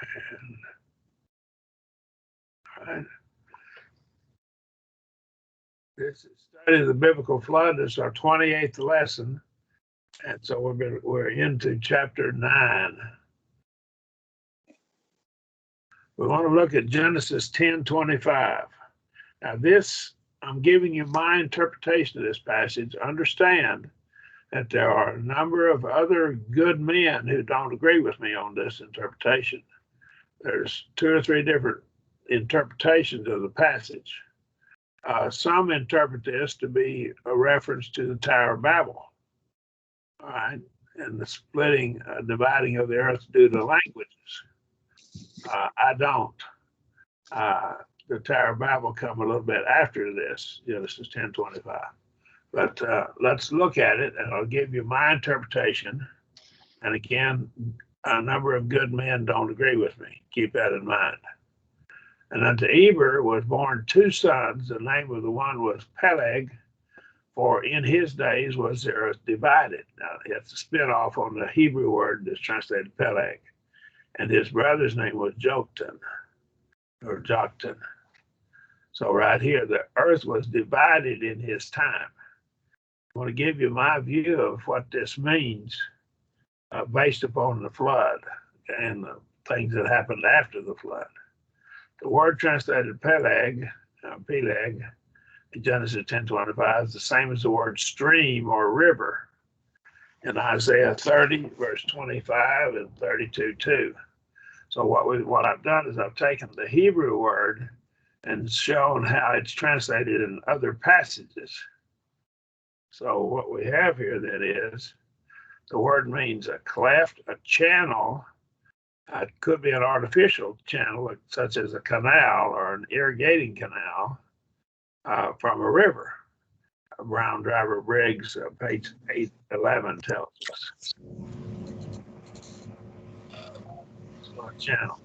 And, all right. This is studying the biblical flood. This is our 28th lesson. And so we're into chapter 9. We want to look at Genesis 10:25. Now this, I'm giving you my interpretation of this passage. Understand that there are a number of other good men who don't agree with me on this interpretation. There's 2 or 3 different interpretations of the passage. Some interpret this to be a reference to the Tower of Babel, all right, and the splitting, dividing of the earth due to languages. I don't. The Tower of Babel come a little bit after this, Genesis 10:25. But let's look at it, and I'll give you my interpretation. And again, a number of good men don't agree with me. Keep that in mind. And unto Eber was born 2 sons. The name of the one was Peleg, for in his days was the earth divided. Now, it's a spin off on the Hebrew word that's translated Peleg. And his brother's name was Joktan, or Joktan. So right here, the earth was divided in his time. I want to give you my view of what this means based upon the flood and the things that happened after the flood. The word translated Peleg, in Genesis 10:25 is the same as the word stream or river in Isaiah 30, verse 25 and 32:2. So what I've done is I've taken the Hebrew word and shown how it's translated in other passages. So what we have here then is the word means a cleft, a channel. It could be an artificial channel, such as a canal or an irrigating canal from a river. Brown Driver Briggs, page 811, tells us. So a channel.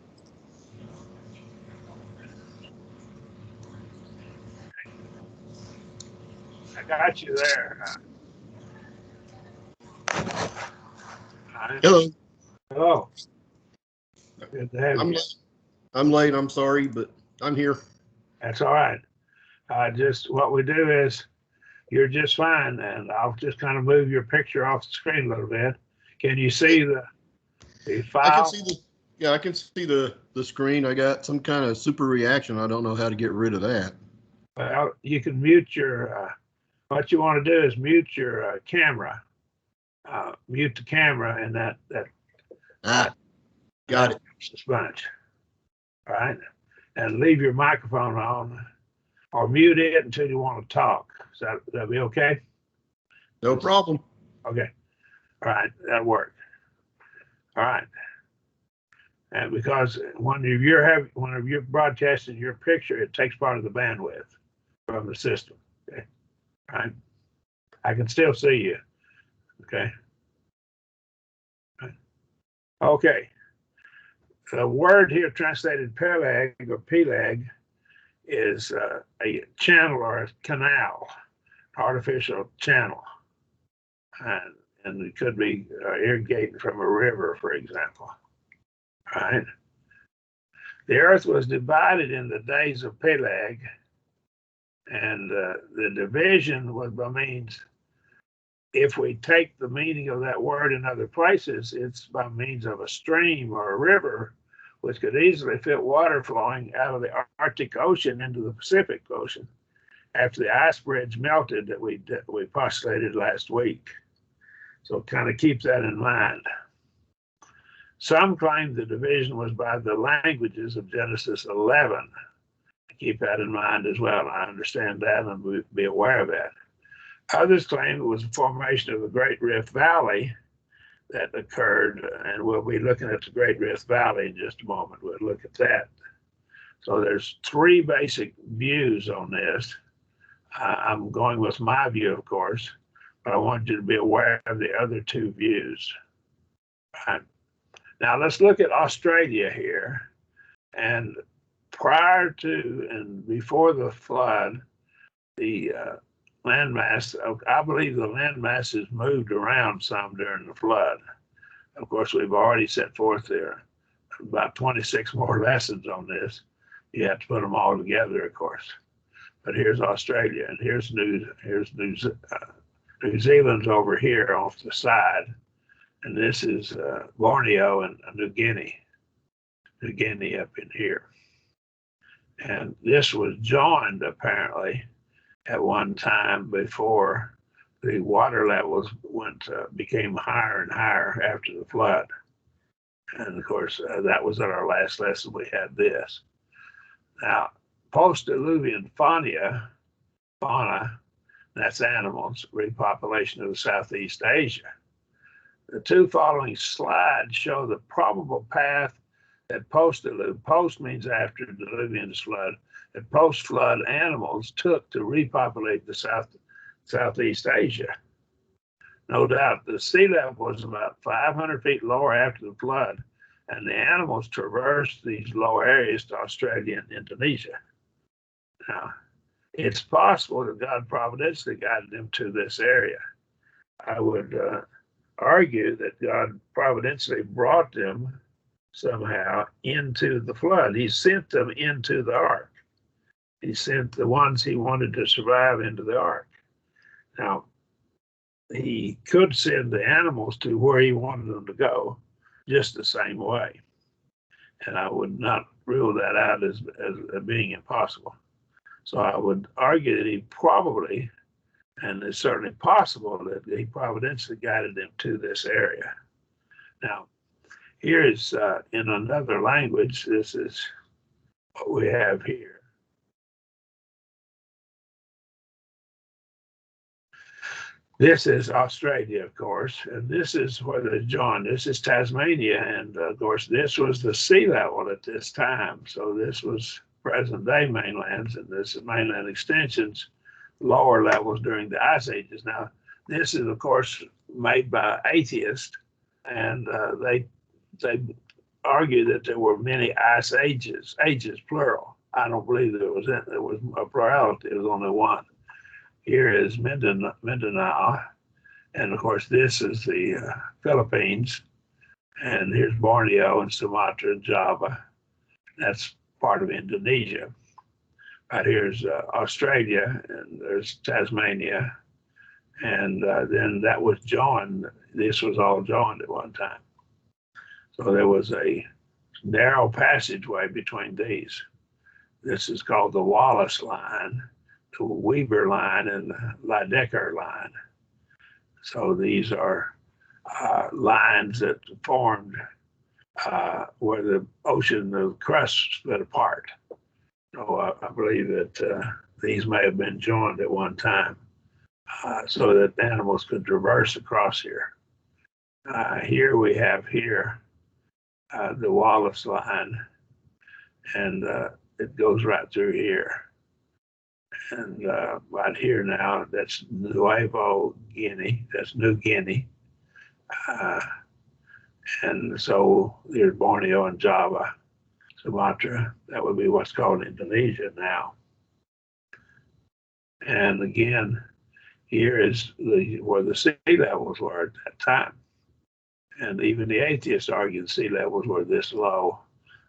I got you there. Hello. Hello. Good to have you. I'm late. I'm sorry, but I'm here. That's all right. Just what we do is you're just fine, and I'll just kind of move your picture off the screen a little bit. Can you see the file? I can see I can see the screen. I got some kind of super reaction. I don't know how to get rid of that. Well, you can mute your, what you want to do is mute your camera. Mute the camera, and that got it. It's a bunch. All right. And leave your microphone on or mute it until you want to talk. That be okay? No problem. Okay. All right. That'll work. All right. And because when you're broadcasting your picture, it takes part of the bandwidth from the system. Okay. All right. I can still see you. Okay. Okay. The word here translated Peleg or Peleg is a channel or a canal, artificial channel. And it could be irrigating from a river, for example. Right? The earth was divided in the days of Peleg, and the division was by means, if we take the meaning of that word in other places, it's by means of a stream or a river, which could easily fit water flowing out of the Arctic Ocean into the Pacific Ocean after the ice bridge melted that we postulated last week. So kind of keep that in mind. Some claim the division was by the languages of Genesis 11. Keep that in mind as well. I understand that and be aware of that. Others claim it was the formation of the Great Rift Valley that occurred, and we'll be looking at the Great Rift Valley in just a moment. We'll look at that. So there's 3 basic views on this. I'm going with my view, of course, but I want you to be aware of the other 2 views. Right. Now let's look at Australia here. And prior to and before the flood, the landmass, I believe the landmass has moved around some during the flood. Of course, we've already set forth their about 26 more lessons on this. You have to put them all together, of course. But here's Australia, and here's New Zealand's over here off the side, and this is Borneo and New Guinea up in here. And this was joined apparently at one time before the water levels became higher and higher after the flood. And of course, that was at our last lesson. We had this. Now, post-diluvian fauna, that's animals, repopulation of Southeast Asia. The two following slides show the probable path that post means after diluvian flood, that post-flood animals took to repopulate the Southeast Asia. No doubt the sea level was about 500 feet lower after the flood, and the animals traversed these lower areas to Australia and Indonesia. Now, it's possible that God providentially guided them to this area. I would argue that God providentially brought them somehow into the flood. He sent them into the ark. He sent the ones he wanted to survive into the ark. Now, he could send the animals to where he wanted them to go just the same way. And I would not rule that out as being impossible. So I would argue that he probably, and it's certainly possible, that he providentially guided them to this area. Now, here is in another language, this is what we have here. This is Australia, of course, and this is where they're joined. This is Tasmania, and of course, this was the sea level at this time. So this was present-day mainlands, and this is mainland extensions, lower levels during the ice ages. Now, this is, of course, made by atheists, and they argue that there were many ice ages plural. I don't believe there was a plurality. There was only one. Here is Mindanao, and of course this is the Philippines, and here's Borneo and Sumatra and Java. That's part of Indonesia. Right here's Australia, and there's Tasmania, and then that was joined. This was all joined at one time. So there was a narrow passageway between these. This is called the Wallace Line, the Weber Line, and the Lydecker Line. So these are lines that formed where the ocean, the crust split apart. So I believe that these may have been joined at one time so that animals could traverse across here. Here we have the Wallace Line, and it goes right through here. And right here now, that's Nuevo Guinea, that's New Guinea. And so there's Borneo and Java, Sumatra. That would be what's called Indonesia now. And again, here is where the sea levels were at that time. And even the atheists argue the sea levels were this low.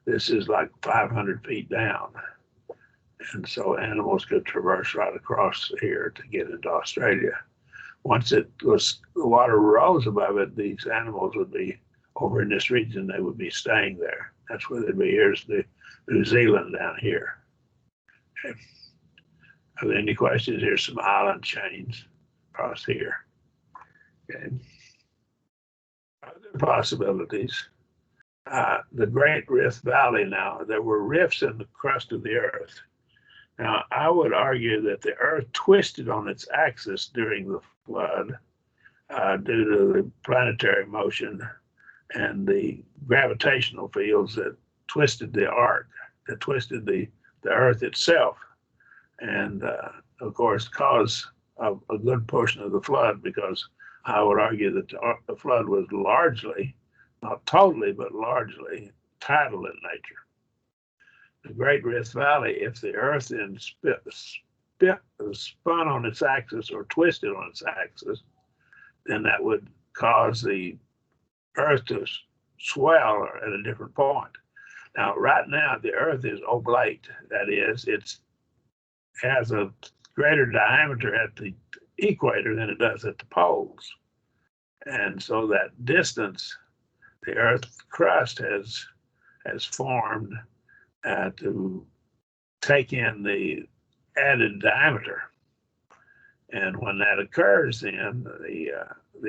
This is like 500 feet down. And so animals could traverse right across here to get into Australia. Once the water rose above it, these animals would be over in this region. They would be staying there. That's where they'd be. Here's the New Zealand down here. Okay. Are there any questions? Here's some island chains across here. Okay. Other possibilities. The Great Rift Valley now, there were rifts in the crust of the earth. Now, I would argue that the earth twisted on its axis during the flood due to the planetary motion and the gravitational fields that twisted the arc, that twisted the earth itself, and of course caused a good portion of the flood, because I would argue that the flood was largely, not totally, but largely tidal in nature. The Great Rift Valley, if the earth then spun on its axis or twisted on its axis, then that would cause the earth to swell at a different point. Now, right now, the Earth is oblate. That is, it has a greater diameter at the equator than it does at the poles. And so that distance, the Earth's crust has formed to take in the added diameter. And when that occurs, then the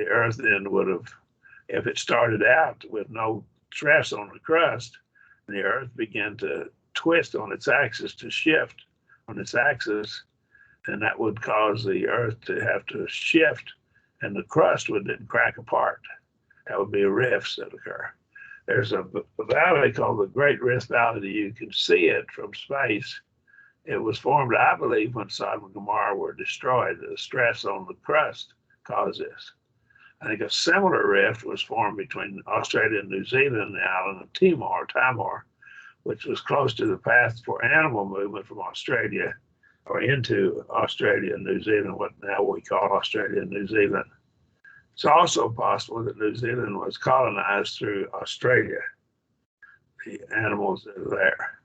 Earth then would have, if it started out with no stress on the crust, the Earth began to twist on its axis, to shift on its axis, and that would cause the Earth to have to shift, and the crust would then crack apart. That would be rifts that occur. There's a valley called the Great Rift Valley. You can see it from space. It was formed, I believe, when Sodom and Gomorrah were destroyed. The stress on the crust caused this. I think a similar rift was formed between Australia and New Zealand and the island of Timor, which was close to the path for animal movement from Australia or into Australia and New Zealand, what now we call Australia and New Zealand. It's also possible that New Zealand was colonized through Australia, the animals that are there.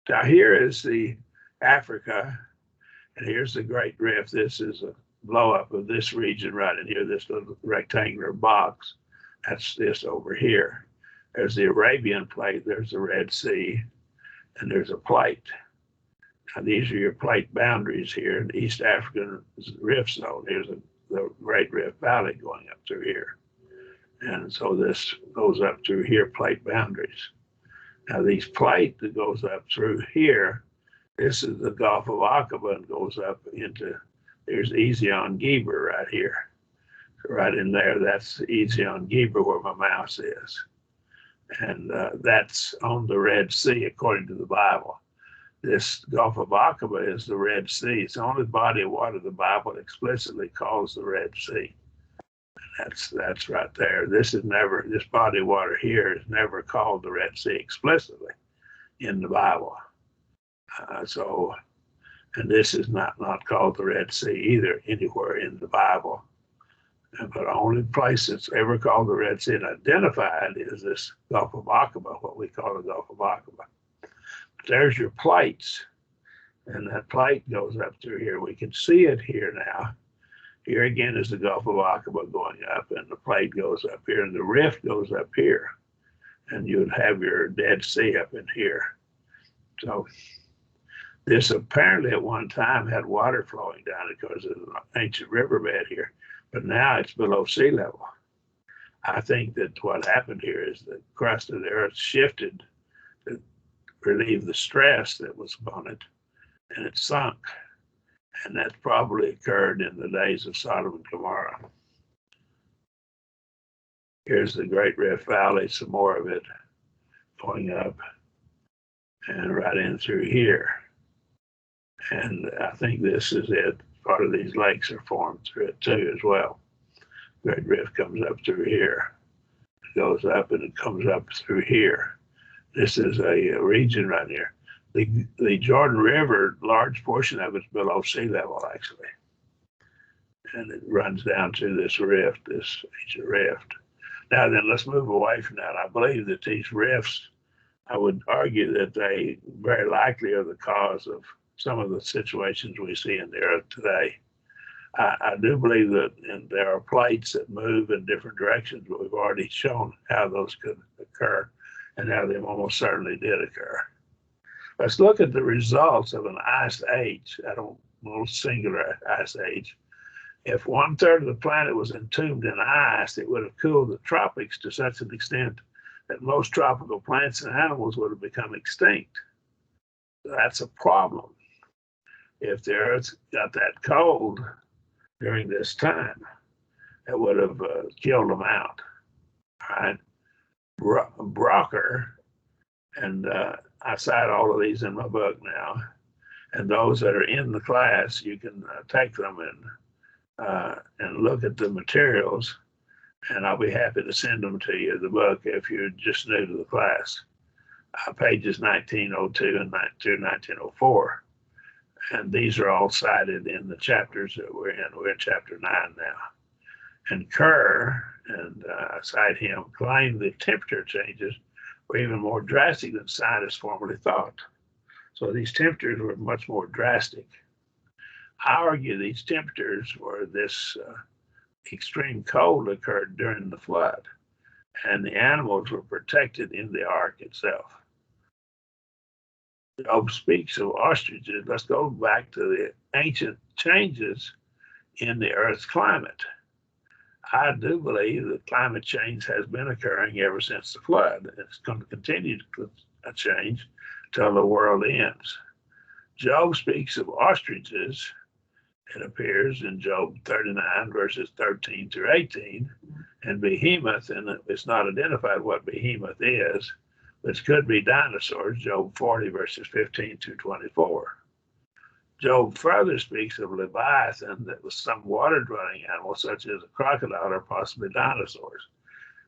Now here is the Africa, and here's the Great Rift. This is a blow up of this region right in here, this little rectangular box. That's this over here. There's the Arabian Plate, there's the Red Sea, and there's a plate. Now these are your plate boundaries here in the East African Rift Zone. Here's the Great Rift Valley going up through here. And so this goes up through here, plate boundaries. Now these plate that goes up through here, this is the Gulf of Aqaba and goes up into, there's Ezion Geber right here. Right in there, that's Ezion Geber where my mouse is. And that's on the Red Sea according to the Bible. This Gulf of Aqaba is the Red Sea. It's the only body of water the Bible explicitly calls the Red Sea. That's right there. This body of water here is never called the Red Sea explicitly in the Bible. And this is not called the Red Sea either anywhere in the Bible. But the only place that's ever called the Red Sea and identified is this Gulf of Aqaba, what we call the Gulf of Aqaba. But there's your plates, and that plate goes up through here. We can see it here now. Here again is the Gulf of Aqaba going up, and the plate goes up here, and the rift goes up here. And you would have your Dead Sea up in here. So this apparently at one time had water flowing down it because of an ancient riverbed here, but now it's below sea level. I think that what happened here is the crust of the earth shifted to relieve the stress that was upon it, and it sunk. And that probably occurred in the days of Sodom and Gomorrah. Here's the Great Rift Valley, some more of it going up and right in through here. And I think this is it. Part of these lakes are formed through it too as well. Great Rift comes up through here. It goes up and it comes up through here. This is a region right here. The Jordan River, large portion of it's below sea level actually. And it runs down to this rift, this ancient rift. Now then, let's move away from that. I believe that these rifts, I would argue that they very likely are the cause of some of the situations we see in the earth today. I do believe that there are plates that move in different directions, but we've already shown how those could occur and how they almost certainly did occur. Let's look at the results of an ice age, that little singular ice age. If 1/3 of the planet was entombed in ice, it would have cooled the tropics to such an extent that most tropical plants and animals would have become extinct. That's a problem. If the earth got that cold during this time, it would have killed them out. All right. Brocker, and I cite all of these in my book now, and those that are in the class, you can take them and look at the materials, and I'll be happy to send them to you, the book, if you're just new to the class. Pages 1902 and through 1904. And these are all cited in the chapters that we're in. We're in chapter 9 now. And Kerr, and I cite him, claimed the temperature changes were even more drastic than scientists formerly thought. So these temperatures were much more drastic. I argue these temperatures were this extreme cold occurred during the flood, and the animals were protected in the ark itself. Job speaks of ostriches. Let's go back to the ancient changes in the Earth's climate. I do believe that climate change has been occurring ever since the flood. It's going to continue to change until the world ends. Job speaks of ostriches, it appears in Job 39, verses 13 through 18, and behemoth, and it's not identified what behemoth is, which could be dinosaurs, Job 40, verses 15 through 24. Job further speaks of Leviathan, that was some water-dwelling animal, such as a crocodile or possibly dinosaurs,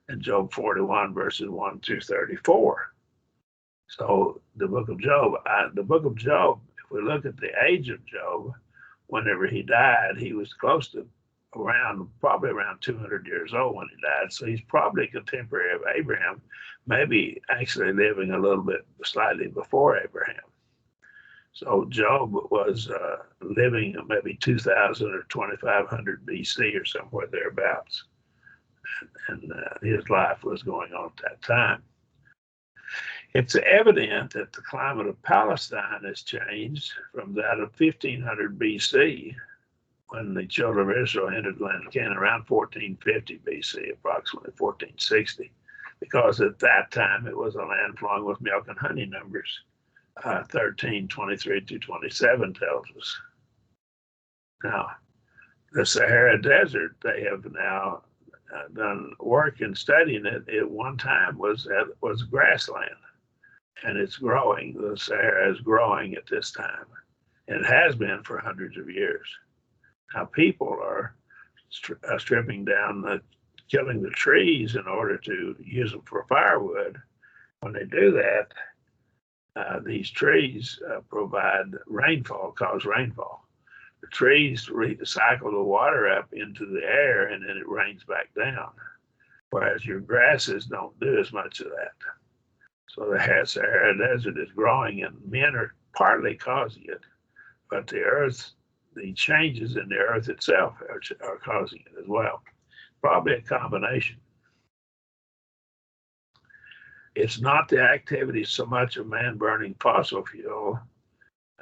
in Job 41, verses 1 through 34. So the book of Job, if we look at the age of Job, whenever he died, he was close to probably around 200 years old when he died. So he's probably a contemporary of Abraham, maybe actually living a little bit slightly before Abraham. So Job was living maybe 2000 or 2500 BC or somewhere thereabouts. And his life was going on at that time. It's evident that the climate of Palestine has changed from that of 1500 BC, when the children of Israel entered the land of Canaan, around 1450 BC, approximately 1460, because at that time it was a land flowing with milk and honey. Numbers 13, 23 through 27 tells us. Now, the Sahara Desert, they have now done work in studying it. At one time was grassland, and it's growing. The Sahara is growing at this time, and it has been for hundreds of years. Now, people are stripping down, killing the trees in order to use them for firewood. When they do that, these trees provide rainfall, cause rainfall. The trees recycle the water up into the air, and then it rains back down, whereas your grasses don't do as much of that. So the Sahara Desert is growing, and men are partly causing it, but the changes in the earth itself are causing it as well. Probably a combination. It's not the activity so much of man burning fossil fuel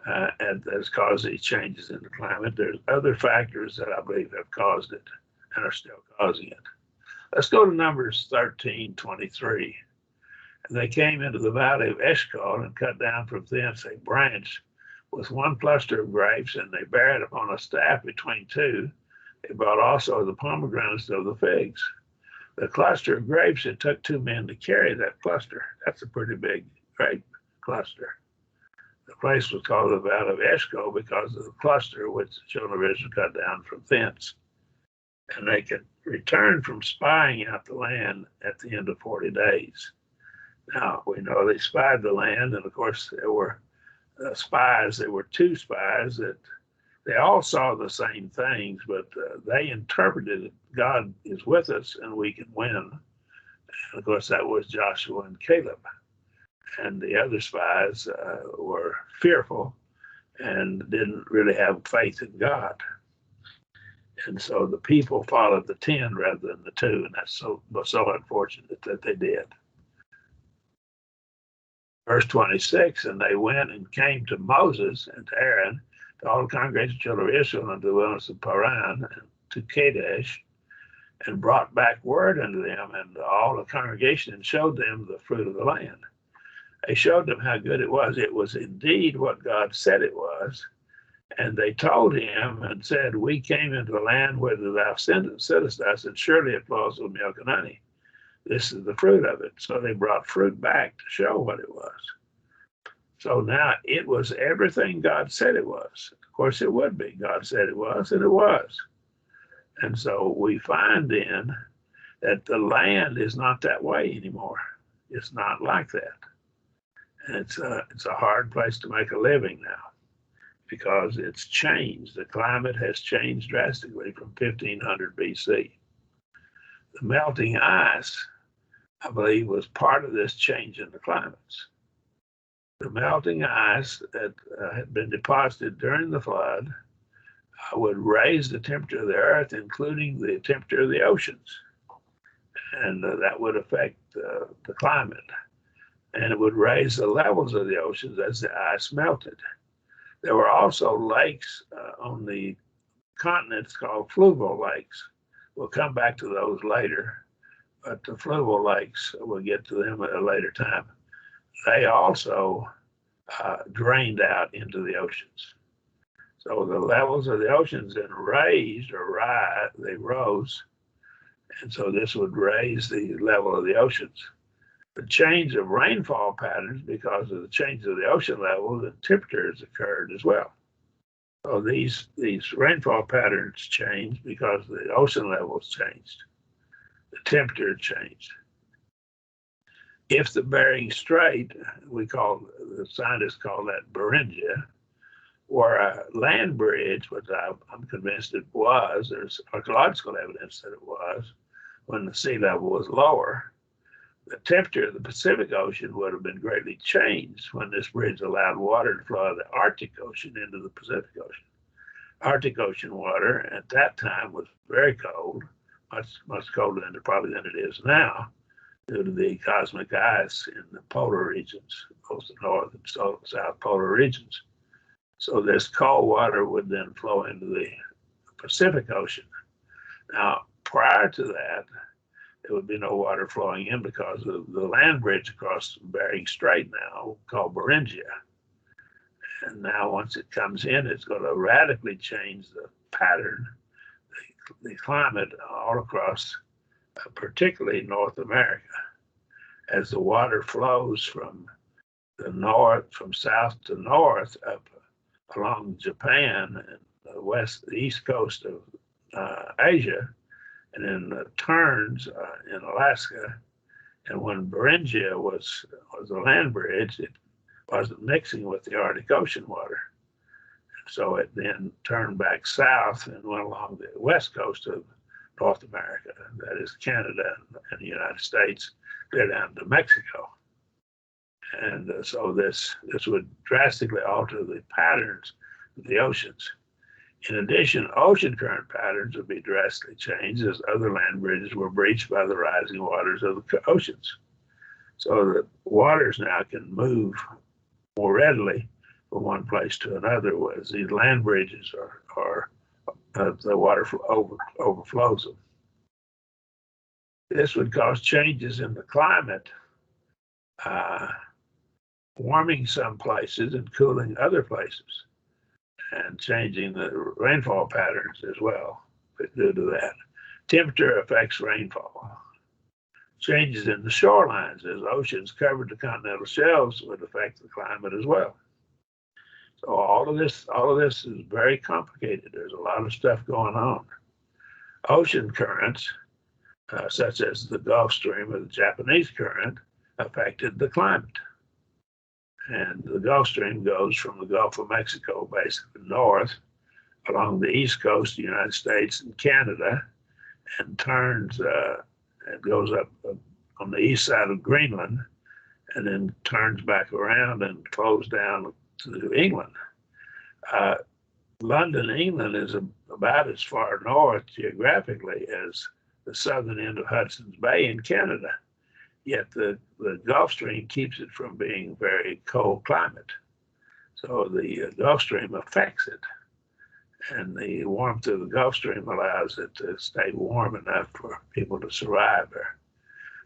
that has caused these changes in the climate. There's other factors that I believe have caused it and are still causing it. Let's go to Numbers 13:23. And they came into the valley of Eshcol and cut down from thence a branch with one cluster of grapes, and they bare it upon a staff between two. They brought also the pomegranates of the figs. The cluster of grapes, it took 2 men to carry that cluster. That's a pretty big grape cluster. The place was called the Valley of Eshcol because of the cluster which the children of Israel cut down from thence. And they could return from spying out the land at the end of 40 days. Now, we know they spied the land, and of course, there were spies. There were 2 spies that they all saw the same things, but they interpreted it. God is with us and we can win. And of course, that was Joshua and Caleb. And the other spies were fearful and didn't really have faith in God. And so the people followed the 10 rather than the 2, and that's so unfortunate that they did. Verse 26, and they went and came to Moses and to Aaron, to all the congregation of the children of Israel, unto the wilderness of Paran, and to Kadesh, and brought back word unto them and all the congregation, and showed them the fruit of the land. They showed them how good it was. It was indeed what God said it was. And they told him and said, we came into the land whither thou sentest us, and surely it flows with milk and honey. This is the fruit of it. So they brought fruit back to show what it was. So now it was everything God said it was. Of course it would be. God said it was, and it was. And so we find then that the land is not that way anymore. It's not like that. And it's a hard place to make a living now because it's changed. The climate has changed drastically from 1500 BC. the melting ice, I believe, was part of this change in the climates. The melting ice that had been deposited during the flood would raise the temperature of the earth, including the temperature of the oceans. And that would affect the climate. And it would raise the levels of the oceans as the ice melted. There were also lakes on the continents called fluvial lakes. We'll come back to those later, but the fluvial lakes, we'll get to them at a later time. They also drained out into the oceans. So the levels of the oceans then raised or they rose. And so this would raise the level of the oceans. The change of rainfall patterns, because of the change of the ocean level, the temperatures occurred as well. So these rainfall patterns changed because the ocean levels changed. The temperature changed. If the Bering Strait, the scientists call that Beringia, or a land bridge, which I'm convinced it was, there's archaeological evidence that it was, when the sea level was lower, the temperature of the Pacific Ocean would have been greatly changed when this bridge allowed water to flow out of the Arctic Ocean into the Pacific Ocean. Arctic Ocean water at that time was very cold, much colder than it is now, due to the cosmic ice in the polar regions, both the north and south polar regions. So this cold water would then flow into the Pacific Ocean. Now, prior to that, there would be no water flowing in because of the land bridge across Bering Strait now, called Beringia. And now once it comes in, it's going to radically change the pattern, the climate all across, particularly North America. As the water flows from the north, from south to north, up along Japan and the east coast of Asia, and then turns in Alaska. And when Beringia was a land bridge, it wasn't mixing with the Arctic Ocean water. So it then turned back south and went along the west coast of North America, that is Canada and the United States, clear down to Mexico. And so this would drastically alter the patterns of the oceans. In addition, ocean current patterns would be drastically changed as other land bridges were breached by the rising waters of the oceans. So the waters now can move more readily from one place to another, whereas these land bridges are the water overflows them. This would cause changes in the climate, warming some places and cooling other places, and changing the rainfall patterns as well due to that. Temperature affects rainfall. Changes in the shorelines as oceans covered the continental shelves would affect the climate as well. So all of this is very complicated. There's a lot of stuff going on. Ocean currents, such as the Gulf Stream or the Japanese current, affected the climate. And the Gulf Stream goes from the Gulf of Mexico, basically north, along the east coast of the United States and Canada, and turns and goes up on the east side of Greenland, and then turns back around and flows down to England. London, England is about as far north geographically as the southern end of Hudson's Bay in Canada. Yet the Gulf Stream keeps it from being very cold climate. So the Gulf Stream affects it. And the warmth of the Gulf Stream allows it to stay warm enough for people to survive there.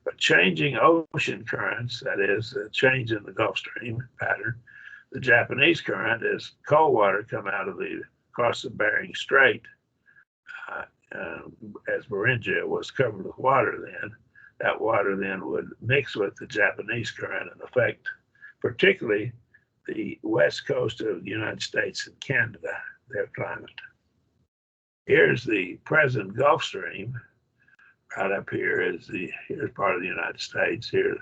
But changing ocean currents, that is, the change in the Gulf Stream pattern, the Japanese current is cold water come out of across the Bering Strait, as Beringia was covered with water then. That water then would mix with the Japanese current and affect particularly the west coast of the United States and Canada, their climate. Here's the present Gulf Stream. Right up here here's part of the United States. Here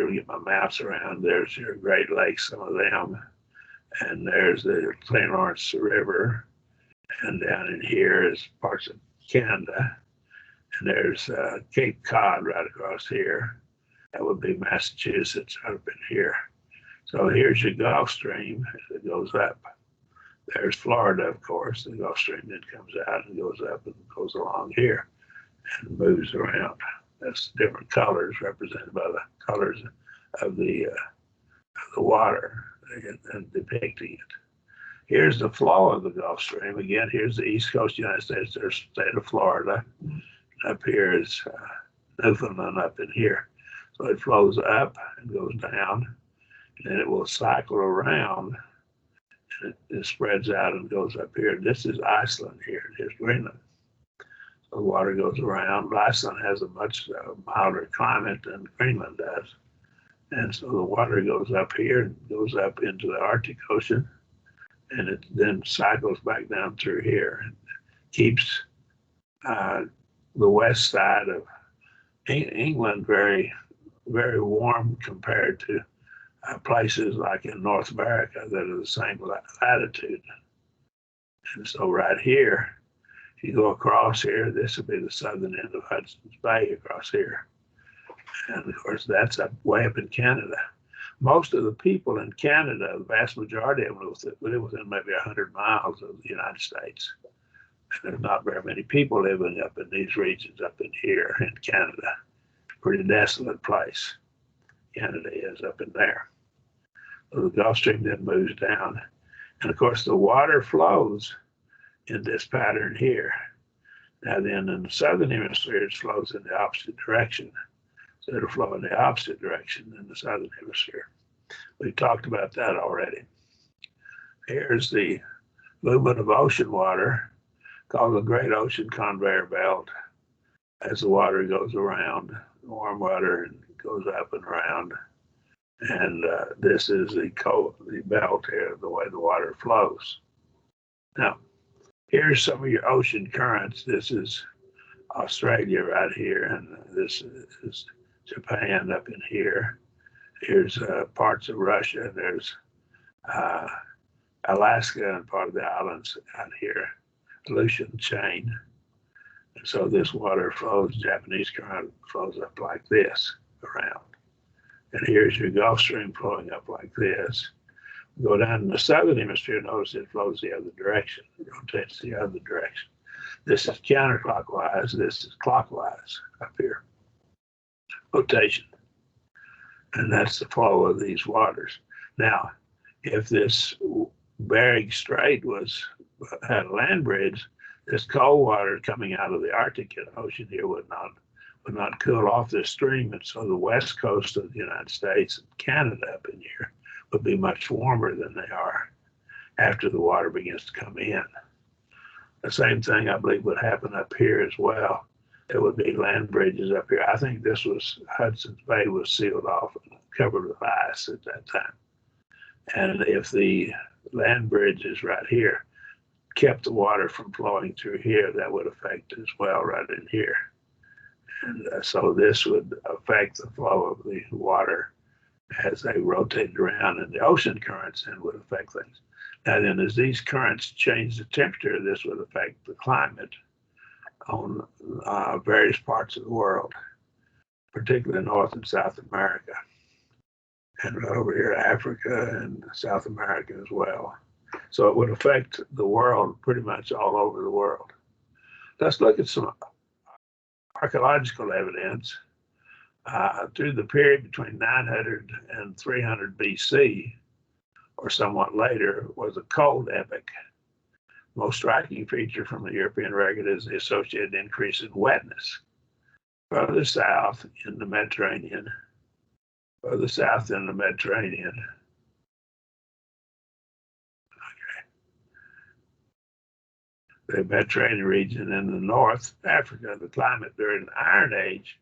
we get my mouse around. There's your Great Lakes, some of them. And there's the St. Lawrence River. And down in here is parts of Canada. And there's Cape Cod right across here. That would be Massachusetts right up in here. So here's your Gulf Stream as it goes up. There's Florida, of course. The Gulf Stream then comes out and goes up and goes along here and moves around. That's different colors represented by the colors of the water and depicting it. Here's the flow of the Gulf Stream. Again, here's the East Coast of the United States. There's the state of Florida. Up here is Newfoundland up in here. So it flows up and goes down, and then it will cycle around, and it spreads out and goes up here. This is Iceland here. Here's Greenland. So the water goes around. Iceland has a much milder climate than Greenland does. And so the water goes up here and goes up into the Arctic Ocean, and it then cycles back down through here and keeps the west side of England very, very warm compared to places like in North America that are the same latitude. And so right here, if you go across here, this would be the southern end of Hudson's Bay across here. And of course, that's way up in Canada. Most of the people in Canada, the vast majority of them live within maybe 100 miles of the United States. And there's not very many people living up in these regions up in here in Canada. Pretty desolate place. Canada is up in there. So the Gulf Stream then moves down. And of course, the water flows in this pattern here. Now then in the southern hemisphere, it flows in the opposite direction. So it'll flow in the opposite direction in the southern hemisphere. We talked about that already. Here's the movement of ocean water called the Great Ocean Conveyor Belt. As the water goes around, the warm water and goes up and around. And this is the belt here, the way the water flows. Now, here's some of your ocean currents. This is Australia right here, and this is Japan up in here. Here's parts of Russia. There's Alaska and part of the islands out here, Aleutian chain. And so this water flows, Japanese current flows up like this around. And here's your Gulf Stream flowing up like this. Go down in the southern hemisphere, notice it flows the other direction. It rotates the other direction. This is counterclockwise. This is clockwise up here. Rotation. And that's the flow of these waters. Now, if this Bering Strait had a land bridge, this cold water coming out of the Arctic Ocean here would not cool off this stream. And so the west coast of the United States and Canada up in here would be much warmer than they are after the water begins to come in. The same thing, I believe, would happen up here as well. There would be land bridges up here. I think this was Hudson's Bay was sealed off and covered with ice at that time. And if the land bridges right here kept the water from flowing through here, that would affect as well right in here. And so this would affect the flow of the water as they rotated around, and the ocean currents then would affect things. Now then, as these currents change the temperature, this would affect the climate on various parts of the world, particularly North and South America, and right over here, Africa and South America as well. So it would affect the world pretty much all over the world. Let's look at some archaeological evidence through the period between 900 and 300 BC, or somewhat later, was a cold epoch. Most striking feature from the European record is the associated increase in wetness. Further south in the Mediterranean, the Mediterranean region in the North Africa, the climate during the Iron Age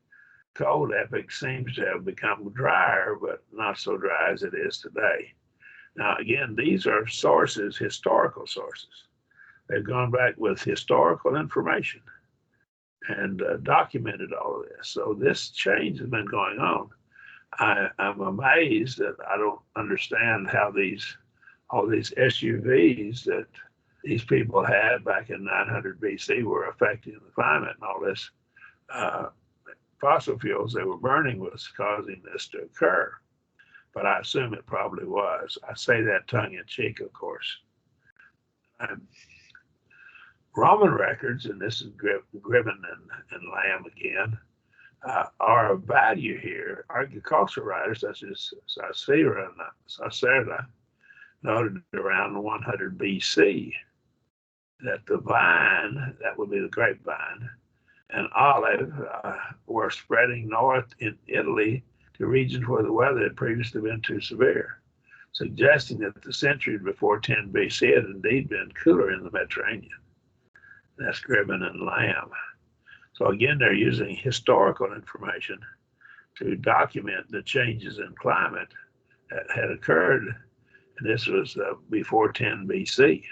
cold epoch seems to have become drier, but not so dry as it is today. Now, again, these are sources, historical sources. They've gone back with historical information and documented all of this. So this change has been going on. I'm amazed that I don't understand how all these SUVs that these people had back in 900 BC were affecting the climate and all this. fossil fuels they were burning was causing this to occur. But I assume it probably was. I say that tongue in cheek, of course. Roman records, and this is Gribben and Lamb again, are of value here. Agricultural writers such as Sacerda noted around 100 BC that the vine, that would be the grapevine, and olive were spreading north in Italy to regions where the weather had previously been too severe, suggesting that the century before 10 BC had indeed been cooler in the Mediterranean. That's Gribben and Lamb. So again, they're using historical information to document the changes in climate that had occurred. And this was before 10 BC,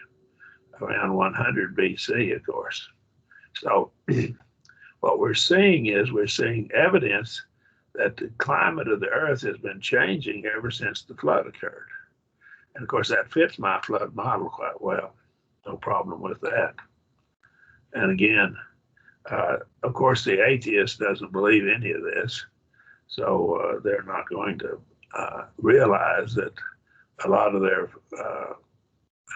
around 100 BC, of course. So what we're seeing evidence that the climate of the earth has been changing ever since the flood occurred. And of course, that fits my flood model quite well. No problem with that. And again, of course, the atheist doesn't believe any of this. So they're not going to realize that a lot of their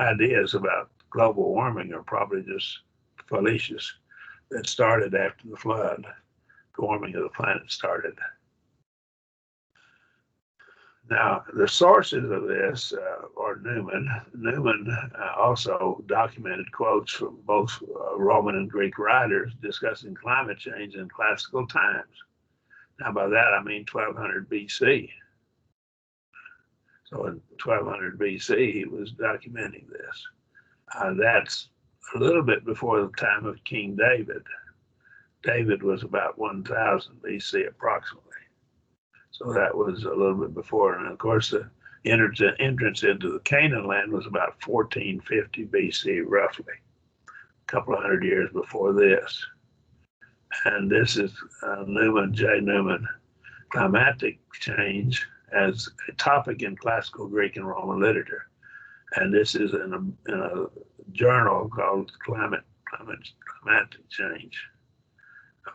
ideas about global warming are probably just fallacious. That started after the flood. The warming of the planet started. Now, the sources of this are Newman. Newman also documented quotes from both Roman and Greek writers discussing climate change in classical times. Now, by that, I mean 1200 BC. So in 1200 BC, he was documenting this. That's a little bit before the time of King David. David was about 1000 BC approximately. So that was a little bit before. And of course, the entrance into the Canaan land was about 1450 BC, roughly, a couple of hundred years before this. And this is Newman, J. Newman, climatic change as a topic in classical Greek and Roman literature. And this is in a journal called Climatic Change,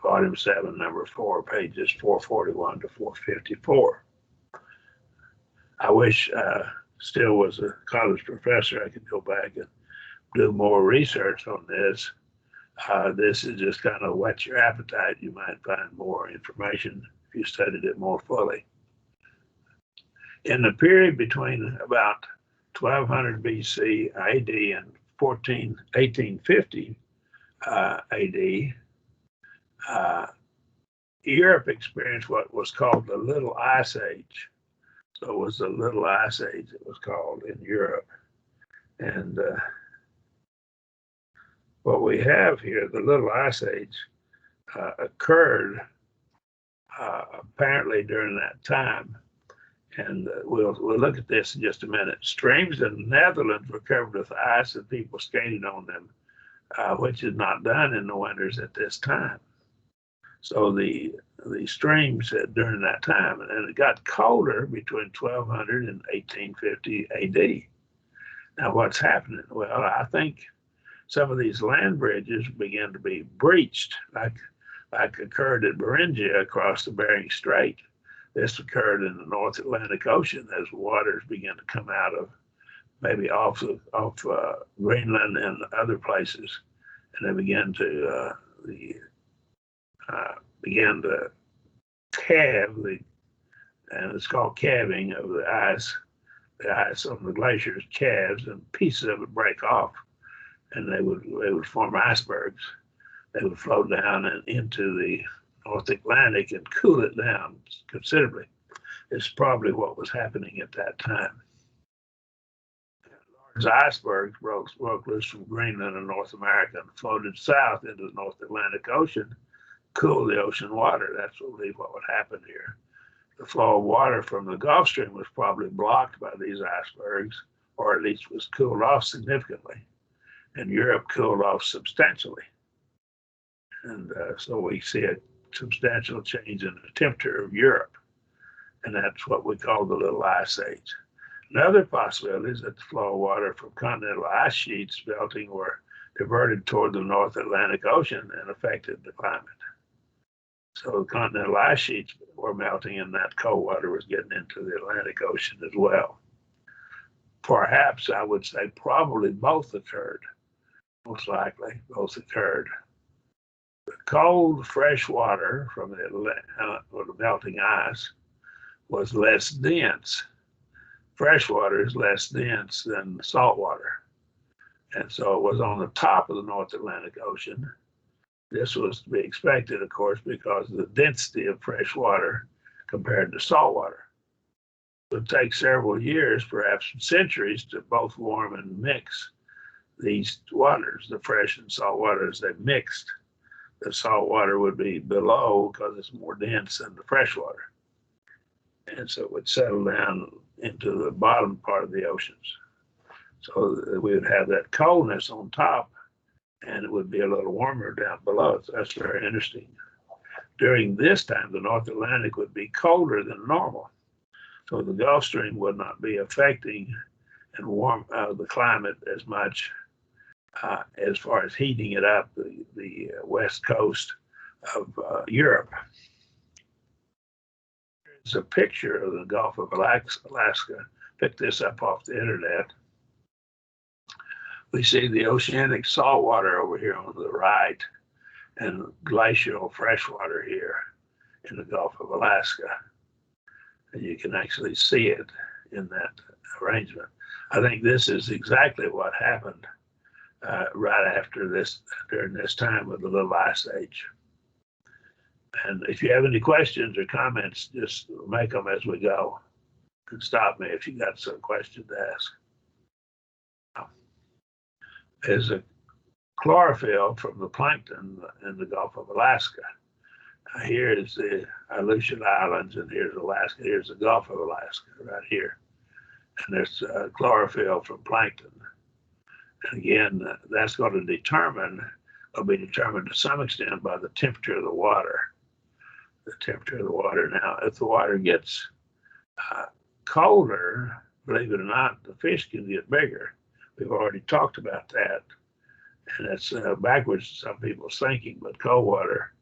Volume 7, number 4, pages 441 to 454. I wish I still was a college professor. I could go back and do more research on this. This is just kind of whet your appetite. You might find more information if you studied it more fully. In the period between about 1200 BC AD and 1850 AD, Europe experienced what was called the Little Ice Age. So it was the Little Ice Age, it was called in Europe. And what we have here, the Little Ice Age, occurred apparently during that time. And we'll look at this in just a minute. Streams in the Netherlands were covered with ice and people skated on them, which is not done in the winters at this time. So the streams during that time, and it got colder between 1200 and 1850 AD. Now what's happening? Well, I think some of these land bridges began to be breached, like occurred at Beringia across the Bering Strait. This occurred in the North Atlantic Ocean as waters began to come out of maybe off Greenland and other places, and they began to calve and it's called calving of the ice. The ice on the glaciers calves and pieces of it break off, and they would form icebergs. They would flow down and into the North Atlantic and cool it down considerably. It's probably what was happening at that time. Large icebergs broke loose from Greenland and North America and floated south into the North Atlantic Ocean, cooled the ocean water. That's what would happen here. The flow of water from the Gulf Stream was probably blocked by these icebergs, or at least was cooled off significantly. And Europe cooled off substantially. And so we see a substantial change in the temperature of Europe. And that's what we call the Little Ice Age. Another possibility is that the flow of water from continental ice sheets melting were diverted toward the North Atlantic Ocean and affected the climate. So the continental ice sheets were melting and that cold water was getting into the Atlantic Ocean as well. Perhaps I would say probably both occurred. Most likely both occurred. The cold, fresh water from the melting ice was less dense. Fresh water is less dense than salt water. And so it was on the top of the North Atlantic Ocean. This was to be expected, of course, because of the density of fresh water compared to salt water. It would take several years, perhaps centuries, to both warm and mix these waters, the fresh and salt water, as they mixed. The salt water would be below because it's more dense than the fresh water. And so it would settle down into the bottom part of the oceans. So we would have that coldness on top, and it would be a little warmer down below. So that's very interesting. During this time, the North Atlantic would be colder than normal. So the Gulf Stream would not be affecting and warm the climate as much as far as heating it up, the west coast of Europe. There's a picture of the Gulf of Alaska. Picked this up off the internet. We see the oceanic salt water over here on the right and glacial freshwater here in the Gulf of Alaska. And you can actually see it in that arrangement. I think this is exactly what happened right after this, during this time of the Little Ice Age. And if you have any questions or comments, just make them as we go. You can stop me if you got some question to ask. There's a chlorophyll from the plankton in the Gulf of Alaska. Here is the Aleutian Islands, and here's Alaska. Here's the Gulf of Alaska right here. And there's chlorophyll from plankton. And again, that's going to be determined to some extent by the temperature of the water. The temperature of the water. Now, if the water gets colder, believe it or not, the fish can get bigger. We've already talked about that. And that's backwards to some people's thinking, but cold water,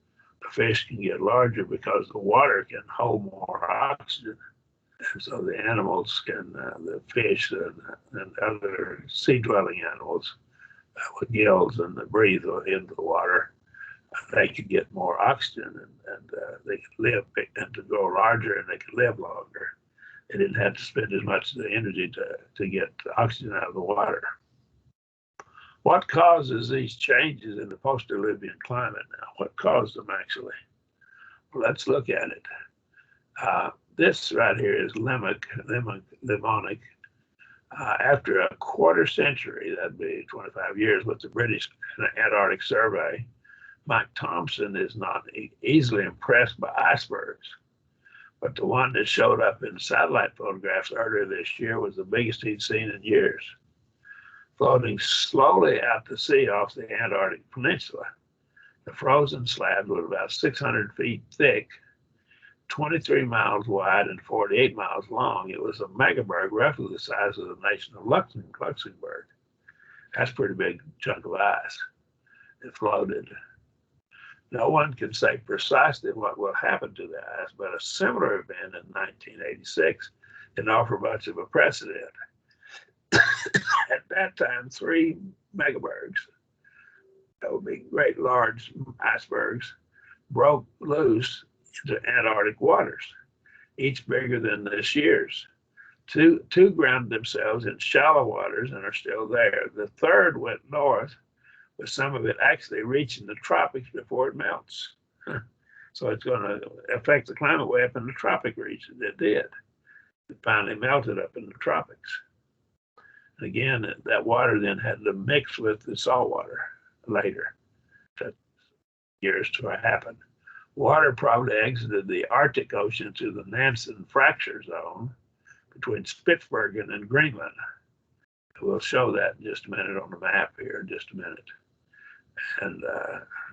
the fish can get larger because the water can hold more oxygen. And so the animals can, the fish and other sea-dwelling animals with gills and that breathe into the water, they can get more oxygen and they can live and to grow larger and they can live longer. They didn't have to spend as much of the energy to get the oxygen out of the water. What causes these changes in the post-diluvian climate now? What caused them actually? Well, let's look at it. This right here is Limonic. After a quarter century, that'd be 25 years with the British Antarctic Survey, Mike Thompson is not easily impressed by icebergs. But the one that showed up in satellite photographs earlier this year was the biggest he'd seen in years. Floating slowly out to sea off the Antarctic Peninsula, the frozen slab was about 600 feet thick, 23 miles wide and 48 miles long. It was a megaberg, roughly the size of the nation of Luxembourg. That's a pretty big chunk of ice. It floated. No one can say precisely what will happen to the ice, but a similar event in 1986 didn't offer much of a precedent. At that time, 3 megabergs, that would be great large icebergs, broke loose into Antarctic waters, each bigger than this year's. Two grounded themselves in shallow waters and are still there. The third went north, with some of it actually reaching the tropics before it melts. So it's going to affect the climate way up in the tropic region. It did. It finally melted up in the tropics. And again, that water then had to mix with the salt water later. That years to happen. Water probably exited the Arctic Ocean to the Nansen fracture zone between Spitsbergen and Greenland. We'll show that in just a minute on the map here in just a minute. And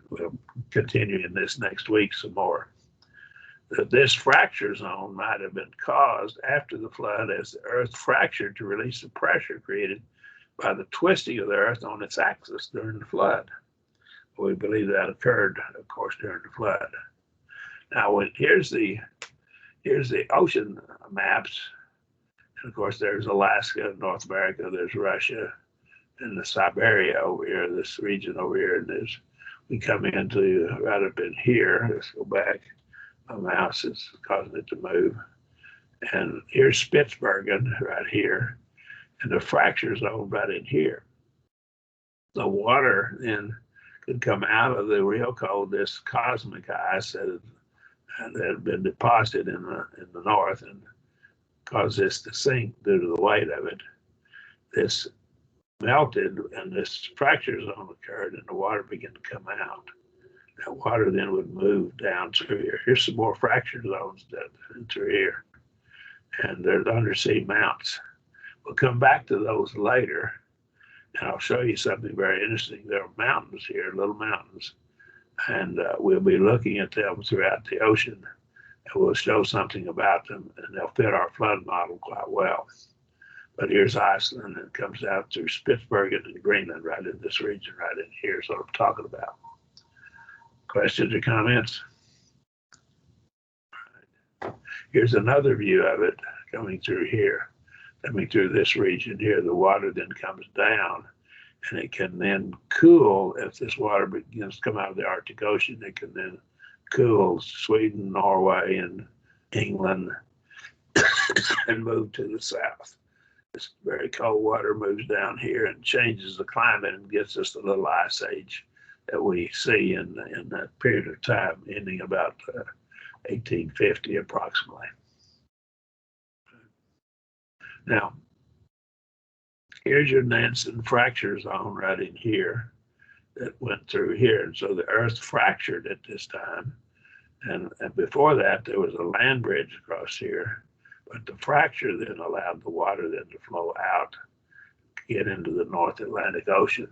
we'll continue in this next week some more. This fracture zone might have been caused after the flood as the earth fractured to release the pressure created by the twisting of the earth on its axis during the flood. We believe that occurred, of course, during the flood. Now, here's the ocean maps. And of course, there's Alaska, North America, there's Russia, and the Siberia over here, this region over here. And we come into right up in here. Let's go back. My mouse is causing it to move. And here's Spitsbergen right here, and the fracture zone right in here. The water then could come out of the real cold, this cosmic ice that had been deposited in the north and caused this to sink due to the weight of it. This melted and this fracture zone occurred and the water began to come out. That water then would move down through here. Here's some more fracture zones through here. And there's undersea mounts. We'll come back to those later. And I'll show you something very interesting. There are mountains here, little mountains. And we'll be looking at them throughout the ocean. And we'll show something about them. And they'll fit our flood model quite well. But here's Iceland, and it comes out through Spitsbergen and Greenland, right in this region, right in here. So I'm talking about. Questions or comments? Here's another view of it coming through here, coming through this region here. The water then comes down, and it can then cool. If this water begins to come out of the Arctic Ocean, it can then cool Sweden, Norway, and England and move to the south. This very cold water moves down here and changes the climate and gets us the little ice age that we see in that period of time, ending about 1850 approximately. Now, here's your Nansen fracture zone right in here that went through here. And so the earth fractured at this time. And before that, there was a land bridge across here. But the fracture then allowed the water then to flow out, get into the North Atlantic Ocean.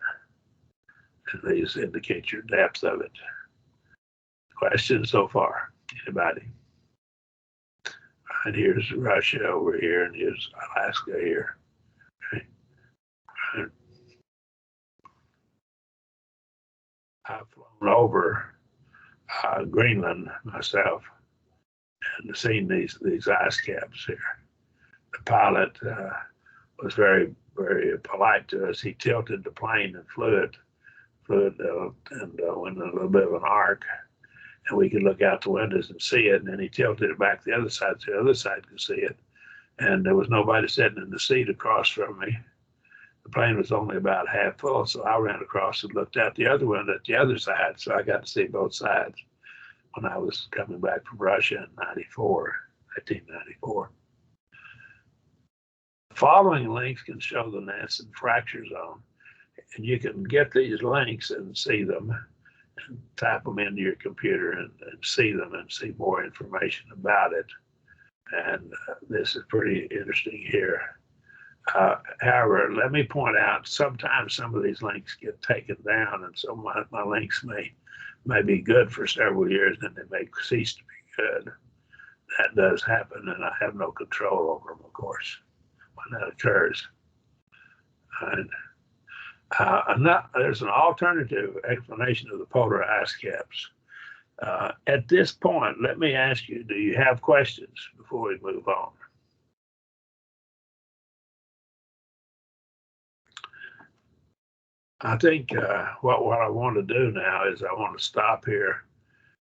And these indicate your depth of it. Questions so far? Anybody? And here's Russia over here, and here's Alaska here. Okay. And I've flown over Greenland myself and seen these ice caps here. The pilot was very, very polite to us. He tilted the plane and flew it and went in a little bit of an arc, and we could look out the windows and see it. And then he tilted it back the other side so the other side could see it. And there was nobody sitting in the seat across from me. The plane was only about half full, so I ran across and looked out the other window at the other side, so I got to see both sides when I was coming back from Russia in 1994. The following links can show the Nansen fracture zone. And you can get these links and see them and type them into your computer and see them and see more information about it. And this is pretty interesting here. However, let me point out, sometimes some of these links get taken down, and so my links may be good for several years, and they may cease to be good. That does happen, and I have no control over them, of course, when that occurs. And there's an alternative explanation of the polar ice caps. At this point, let me ask you, do you have questions before we move on? I think what I want to do now is I want to stop here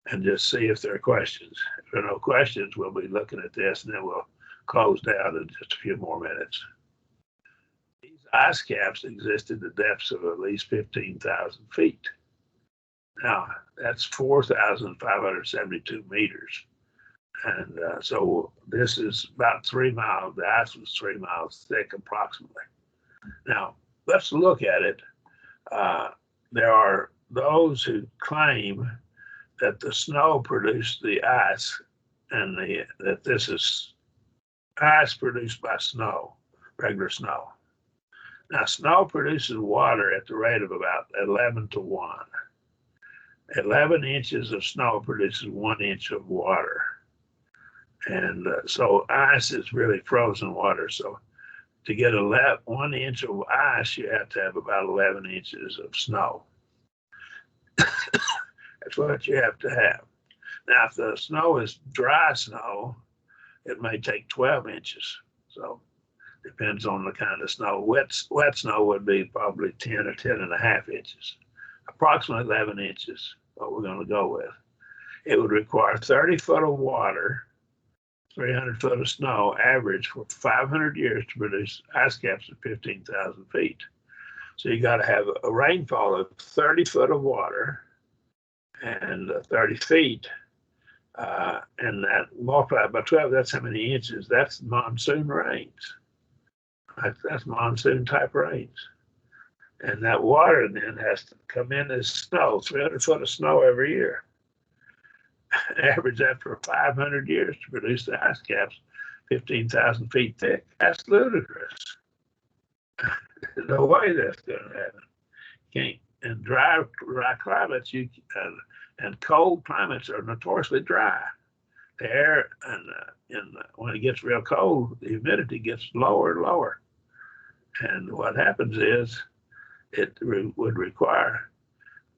and just see if there are questions. If there are no questions, we'll be looking at this, and then we'll close down in just a few more minutes. Ice caps exist at the depths of at least 15,000 feet. Now, that's 4,572 meters. And so this is about 3 miles. The ice was 3 miles thick approximately. Now, let's look at it. There are those who claim that the snow produced the ice and that this is ice produced by snow, regular snow. Now, snow produces water at the rate of about 11 to 1. 11 inches of snow produces 1 inch of water. And so ice is really frozen water. So to get 1 inch of ice, you have to have about 11 inches of snow. That's what you have to have. Now, if the snow is dry snow, it may take 12 inches. So depends on the kind of snow. Wet snow would be probably 10 or 10 and a half inches. Approximately 11 inches, what we're going to go with. It would require 30 foot of water, 300 foot of snow, average for 500 years to produce ice caps of 15,000 feet. So you got to have a rainfall of 30 foot of water and 30 feet. And that multiplied by 12, that's how many inches. That's monsoon rains. That's monsoon type rains. And that water then has to come in as snow, 300 foot of snow every year. Average after 500 years to produce the ice caps 15,000 feet thick. That's ludicrous. No way that's going to happen. Can't. In dry climates, and cold climates are notoriously dry. The air and when it gets real cold, the humidity gets lower and lower. And what happens is it would require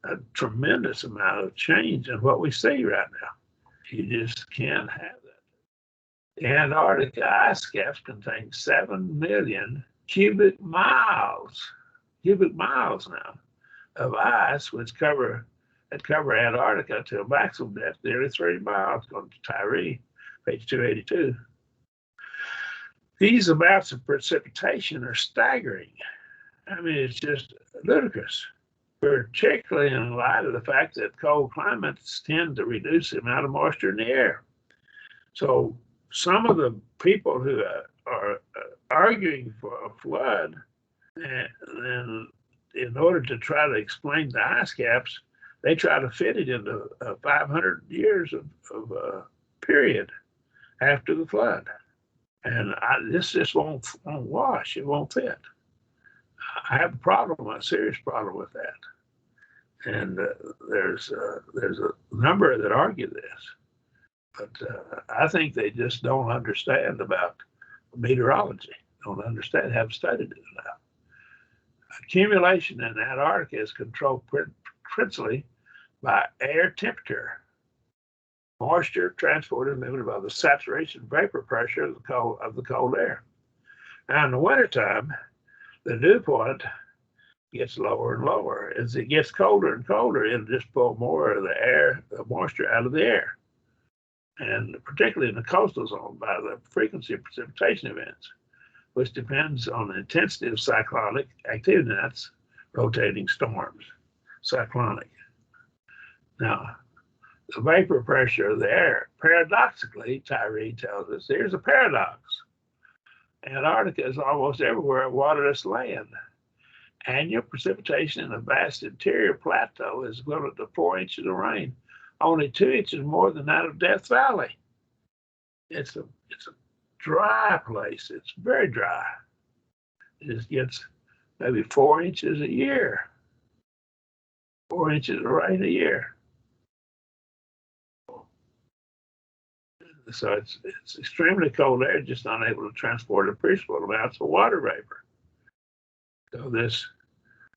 a tremendous amount of change in what we see right now. You just can't have that. The Antarctic ice caps contain 7 million cubic miles now of ice, which cover Antarctica to a maximum depth nearly 3 miles, going to Tyree, page 282. These amounts of precipitation are staggering. I mean, it's just ludicrous, particularly in light of the fact that cold climates tend to reduce the amount of moisture in the air. So some of the people who are arguing for a flood, and in order to try to explain the ice caps, they try to fit it into 500 years of period after the flood. And this just won't wash. It won't fit. I have a serious problem with that. And there's a number that argue this. But I think they just don't understand about meteorology, haven't studied it enough. Accumulation in Antarctica is controlled principally by air temperature. Moisture transported and moved above the saturation vapor pressure of the cold air. Now in the wintertime, the dew point gets lower and lower. As it gets colder and colder, it'll just pull more of the moisture out of the air. And particularly in the coastal zone by the frequency of precipitation events, which depends on the intensity of cyclonic activity. That's rotating storms, cyclonic. Now, the vapor pressure of the air, paradoxically, Tyree tells us, here's a paradox. Antarctica is almost everywhere a waterless land. Annual precipitation in the vast interior plateau is equivalent to 4 inches of rain, only 2 inches more than that of Death Valley. It's a dry place. It's very dry. It just gets maybe 4 inches a year, 4 inches of rain a year. So it's extremely cold air, just unable to transport appreciable amounts of water vapor. So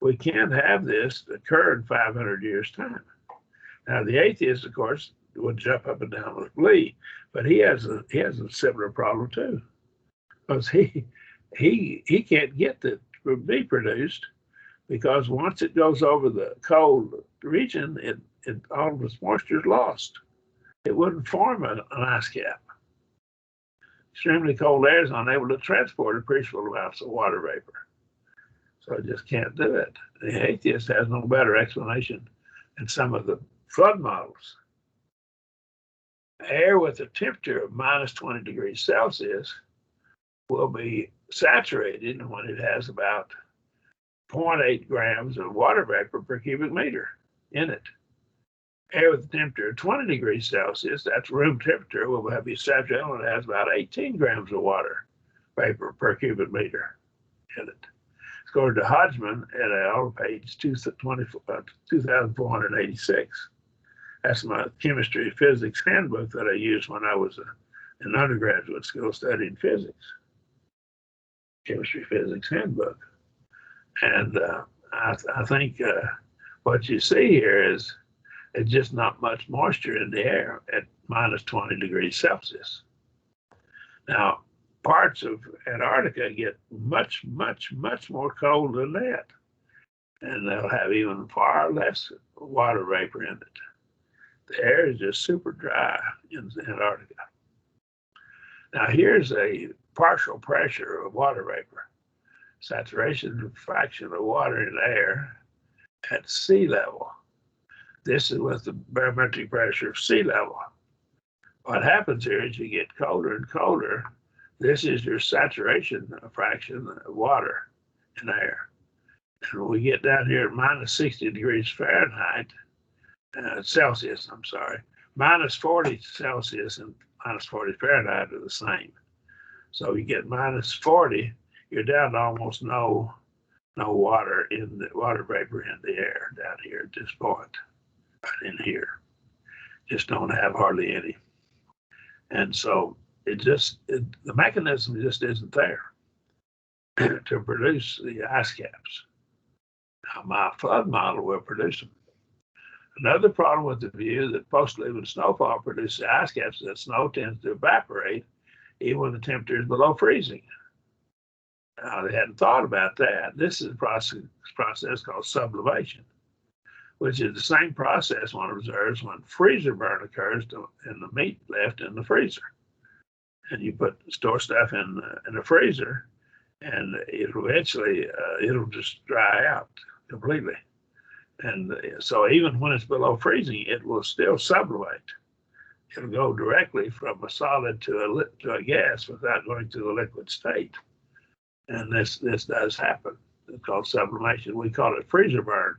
we can't have this occur in 500 years' time. Now the atheist, of course, would jump up and down with glee, but he has a similar problem too, because he can't get it to be produced, because once it goes over the cold region, it all of its moisture is lost. It wouldn't form an ice cap. Extremely cold air is unable to transport appreciable amounts of water vapor. So it just can't do it. The atheist has no better explanation than some of the flood models. Air with a temperature of minus 20 degrees Celsius will be saturated when it has about 0.8 grams of water vapor per cubic meter in it. Air with a temperature of 20 degrees Celsius, that's room temperature, will be saturated when it has about 18 grams of water vapor per cubic meter in it. According to Hodgman et al., page 2486. That's my chemistry physics handbook that I used when I was in undergraduate school studying physics. Chemistry physics handbook. And I think what you see here is It's just not much moisture in the air at minus 20 degrees Celsius. Now, parts of Antarctica get much, much, much more cold than that. And they'll have even far less water vapor in it. The air is just super dry in Antarctica. Now, here's a partial pressure of water vapor, saturation fraction of water in air at sea level. This is with the barometric pressure of sea level. What happens here is you get colder and colder. This is your saturation fraction of water in air. And when we get down here at minus 60 degrees Fahrenheit, Celsius, I'm sorry, minus 40 Celsius and minus 40 Fahrenheit are the same. So you get minus 40, you're down to almost no water in the water vapor in the air down here at this point. Right in here, just don't have hardly any. And so the mechanism just isn't there to produce the ice caps. Now, my flood model will produce them. Another problem with the view that post-leaving snowfall produces ice caps, that snow tends to evaporate even when the temperature is below freezing. Now, they hadn't thought about that. This is a process called sublimation, which is the same process one observes when freezer burn occurs in the meat left in the freezer. And you store stuff in the freezer, and it'll just dry out completely. And so even when it's below freezing, it will still sublimate. It'll go directly from a solid to a gas without going to the liquid state. And this does happen. It's called sublimation. We call it freezer burn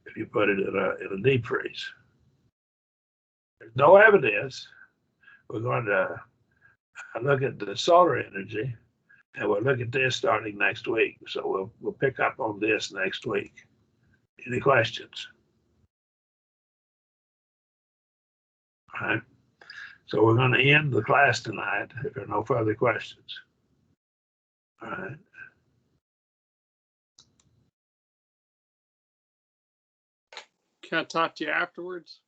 if you put it in a deep freeze. There's no evidence. We're going to look at the solar energy, and we'll look at this starting next week. So we'll pick up on this next week. Any questions? All right. So we're going to end the class tonight if there are no further questions. All right. Can I talk to you afterwards?